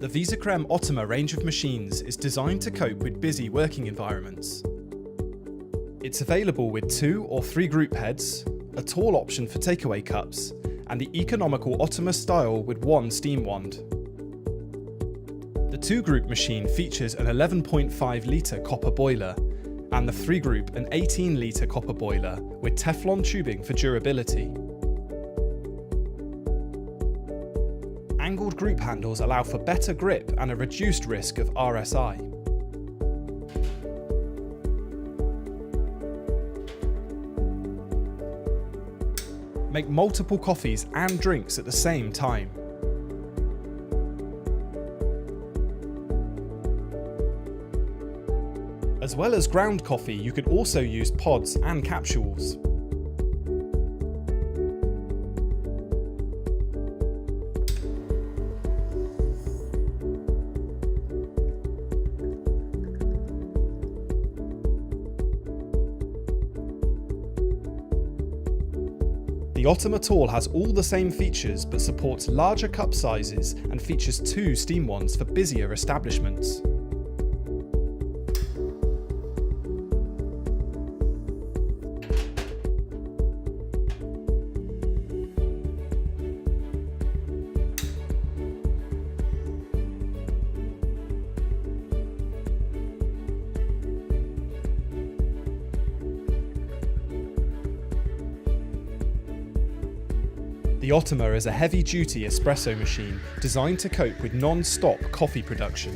The Visacrem Ottima range of machines is designed to cope with busy working environments. It's available with 2 or 3 group heads, a tall option for takeaway cups, and the economical Ottima style with 1 steam wand. The 2-group machine features an 11.5 litre copper boiler, and the 3-group an 18 litre copper boiler with Teflon tubing for durability. Angled group handles allow for better grip and a reduced risk of RSI. Make multiple coffees and drinks at the same time. As well as ground coffee, you could also use pods and capsules. The Ottima Tall has all the same features but supports larger cup sizes and features 2 steam wands for busier establishments. The Ottima is a heavy-duty espresso machine designed to cope with non-stop coffee production.